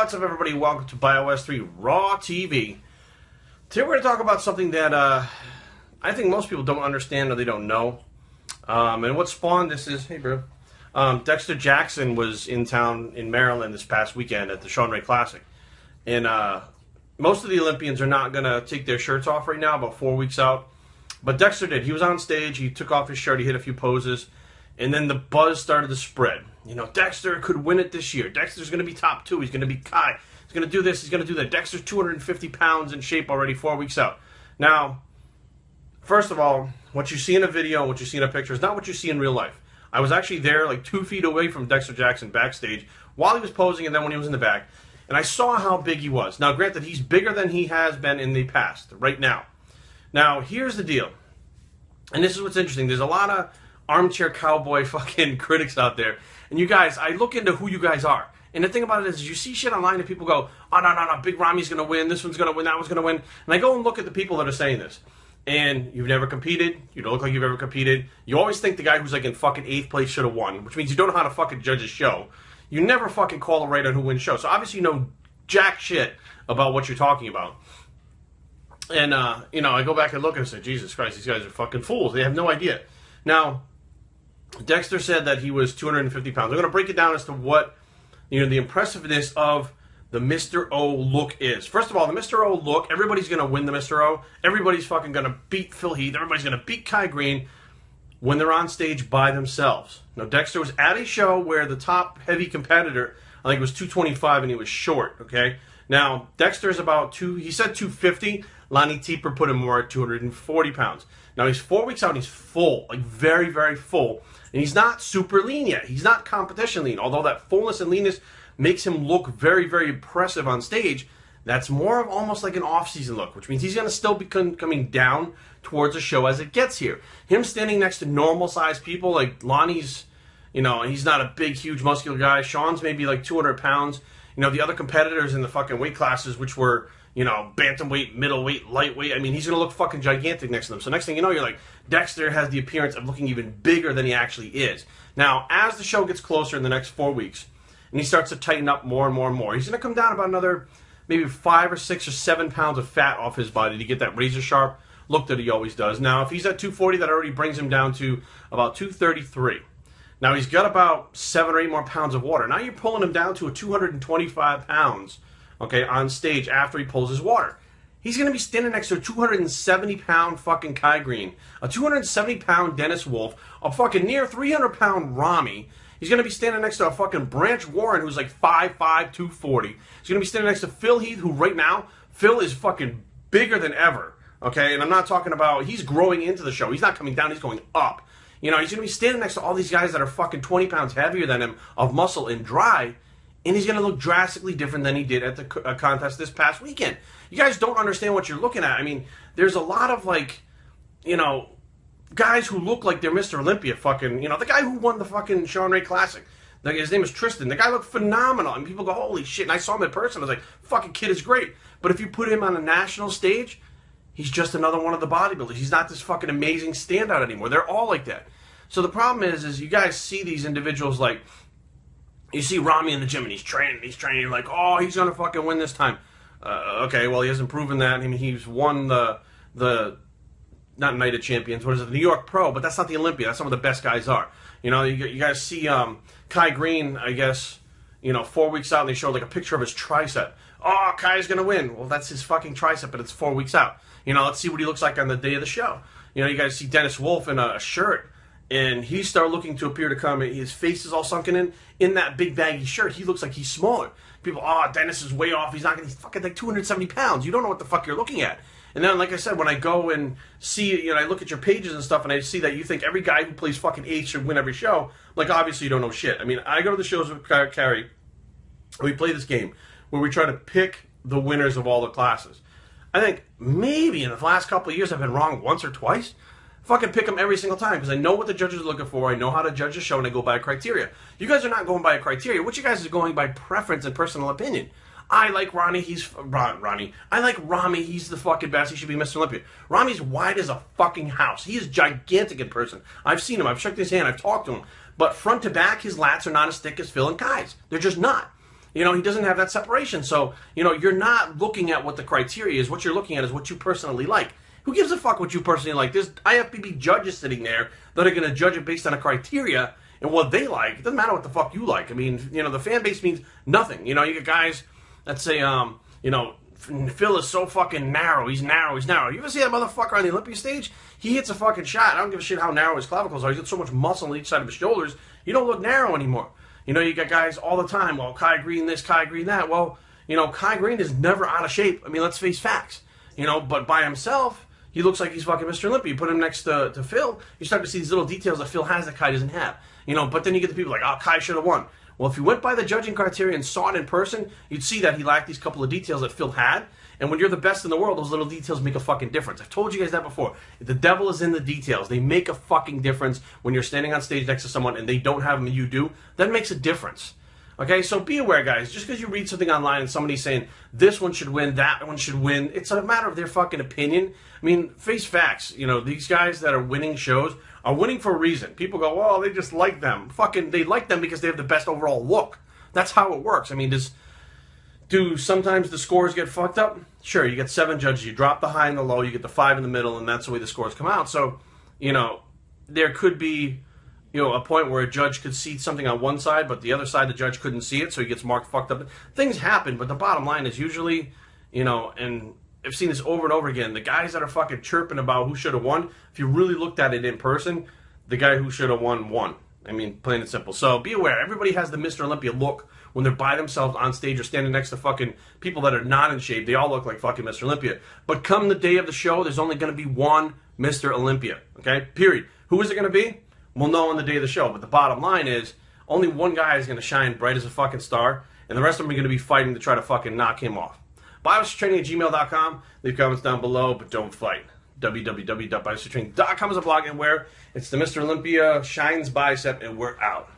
What's up, everybody? Welcome to Bios3 Raw TV. Today we're going to talk about something that I think most people don't understand or they don't know. And what spawned this is, hey bro, Dexter Jackson was in town in Maryland this past weekend at the Shawn Ray Classic. And most of the Olympians are not going to take their shirts off right now, about 4 weeks out. But Dexter did. He was on stage, he took off his shirt, he hit a few poses, and then the buzz started to spread. You know, Dexter could win it this year. Dexter's going to be top 2. He's going to be Kai. He's going to do this. He's going to do that. Dexter's 250 pounds in shape already 4 weeks out. Now, first of all, what you see in a video and what you see in a picture is not what you see in real life. I was actually there like 2 feet away from Dexter Jackson backstage while he was posing and then when he was in the back. And I saw how big he was. Now, granted, he's bigger than he has been in the past, right now. Now, here's the deal. And this is what's interesting. There's a lot of armchair cowboy fucking critics out there. And you guys, I look into who you guys are. And the thing about it is you see shit online and people go, oh, no, Big Rami's going to win, this one's going to win, that one's going to win. And I go and look at the people that are saying this. And you've never competed, you don't look like you've ever competed. You always think the guy who's like in fucking 8th place should have won, which means you don't know how to fucking judge a show. You never fucking call a right on who wins show. So obviously you know jack shit about what you're talking about. And, you know, I go back and look and say, Jesus Christ, these guys are fucking fools. They have no idea. Now, Dexter said that he was 250 pounds. I'm going to break it down as to what, you know, the impressiveness of the Mr. O look is. First of all, the Mr. O look, everybody's going to win the Mr. O. Everybody's fucking going to beat Phil Heath. Everybody's going to beat Kai Green when they're on stage by themselves. Now, Dexter was at a show where the top heavy competitor, I think it was 225, and he was short, okay? Now, Dexter is about he said 250. Lonnie Teeper put him more at 240 pounds. Now, he's 4 weeks out, and he's full, like very, very full. And he's not super lean yet. He's not competition lean. Although that fullness and leanness makes him look very, very impressive on stage, that's more of almost like an off-season look, which means he's going to still be coming down towards the show as it gets here. Him standing next to normal-sized people, like Lonnie's, you know, he's not a big, huge, muscular guy. Sean's maybe like 200 pounds. You know, the other competitors in the fucking weight classes, which were, you know, bantamweight, middleweight, lightweight, I mean, he's going to look fucking gigantic next to them. So next thing you know, you're like, Dexter has the appearance of looking even bigger than he actually is. Now, as the show gets closer in the next 4 weeks, and he starts to tighten up more and more and more, he's going to come down about another maybe 5 or 6 or 7 pounds of fat off his body to get that razor-sharp look that he always does. Now, if he's at 240, that already brings him down to about 233. Now, he's got about 7 or 8 more pounds of water. Now you're pulling him down to a 225 pounds, okay, on stage after he pulls his water. He's going to be standing next to a 270-pound fucking Kai Green, a 270-pound Dennis Wolf, a fucking near 300-pound Rami. He's going to be standing next to a fucking Branch Warren, who's like 5'5", 240. He's going to be standing next to Phil Heath, who right now, Phil is fucking bigger than ever, okay? And I'm not talking about, he's growing into the show. He's not coming down, he's going up. You know, he's going to be standing next to all these guys that are fucking 20 pounds heavier than him, of muscle and dry, and he's going to look drastically different than he did at the contest this past weekend. You guys don't understand what you're looking at. I mean, there's a lot of, like, you know, guys who look like they're Mr. Olympia fucking, you know, the guy who won the fucking Shawn Ray Classic. His name is Tristan. The guy looked phenomenal. And people go, holy shit. And I saw him in person. I was like, fucking kid is great. But if you put him on a national stage, he's just another one of the bodybuilders. He's not this fucking amazing standout anymore. They're all like that. So the problem is you guys see these individuals like, you see Rami in the gym and he's training, like, oh, he's going to fucking win this time. Okay, well, he hasn't proven that. I mean, he's won the not Night of Champions, what is it, the New York Pro, but that's not the Olympia. That's some of the best guys are. You know, you guys see Kai Green, I guess, you know, 4 weeks out, and they showed like a picture of his tricep. Oh, Kai's going to win. Well, that's his fucking tricep, but it's 4 weeks out. You know, let's see what he looks like on the day of the show. You know, you guys see Dennis Wolf in a shirt, and he started looking to appear to come, his face is all sunken in that big baggy shirt. He looks like he's smaller. People, oh, Dennis is way off. He's fucking like 270 pounds. You don't know what the fuck you're looking at. And then, like I said, when I go and see, you know, I look at your pages and stuff, and I see that you think every guy who plays fucking 8 should win every show, like, obviously you don't know shit. I mean, I go to the shows with Kari, and we play this game where we try to pick the winners of all the classes. I think maybe in the last couple of years I've been wrong once or twice. Fucking pick them every single time because I know what the judges are looking for. I know how to judge a show, and I go by a criteria. You guys are not going by a criteria. What you guys are going by preference and personal opinion. I like Ronnie. I like Rami. He's the fucking best. He should be Mr. Olympia. Rami's wide as a fucking house. He is gigantic in person. I've seen him. I've shook his hand. I've talked to him. But front to back, his lats are not as thick as Phil and Kai's. They're just not. You know, he doesn't have that separation. So, you know, you're not looking at what the criteria is. What you're looking at is what you personally like. Who gives a fuck what you personally like? There's IFBB judges sitting there that are going to judge it based on a criteria and what they like. It doesn't matter what the fuck you like. I mean, you know, the fan base means nothing. You know, you get guys that say, you know, Phil is so fucking narrow. He's narrow. He's narrow. You ever see that motherfucker on the Olympia stage? He hits a fucking shot. I don't give a shit how narrow his clavicles are. He's got so much muscle on each side of his shoulders. You don't look narrow anymore. You know, you got guys all the time. Well, Kai Green this, Kai Green that. Well, you know, Kai Green is never out of shape. I mean, let's face facts. You know, but by himself, he looks like he's fucking Mr. Olympia. You put him next to Phil, you start to see these little details that Phil has that Kai doesn't have. You know, but then you get the people like, oh, Kai should have won. Well, if you went by the judging criteria and saw it in person, you'd see that he lacked these couple of details that Phil had. And when you're the best in the world, those little details make a fucking difference. I've told you guys that before. The devil is in the details. They make a fucking difference when you're standing on stage next to someone and they don't have them and you do. That makes a difference. Okay, so be aware, guys. Just because you read something online and somebody's saying this one should win, that one should win, it's a matter of their fucking opinion. I mean, face facts. You know, these guys that are winning shows are winning for a reason. People go, well, they just like them. Fucking, they like them because they have the best overall look. That's how it works. I mean, do sometimes the scores get fucked up? Sure, you get 7 judges. You drop the high and the low, you get the 5 in the middle, and that's the way the scores come out. So, you know, there could be, you know, a point where a judge could see something on one side, but the other side the judge couldn't see it, so he gets marked fucked up. Things happen, but the bottom line is usually, you know, and I've seen this over and over again, the guys that are fucking chirping about who should have won, if you really looked at it in person, the guy who should have won, won. I mean, plain and simple. So be aware, everybody has the Mr. Olympia look when they're by themselves on stage or standing next to fucking people that are not in shape. They all look like fucking Mr. Olympia. But come the day of the show, there's only going to be one Mr. Olympia. Okay? Period. Who is it going to be? We'll know on the day of the show. But the bottom line is, only one guy is going to shine bright as a fucking star, and the rest of them are going to be fighting to try to fucking knock him off. Biostraining@gmail.com. Leave comments down below, but don't fight. www.biostraining.com is a blog and where it's the Mr. Olympia shines bicep, and we're out.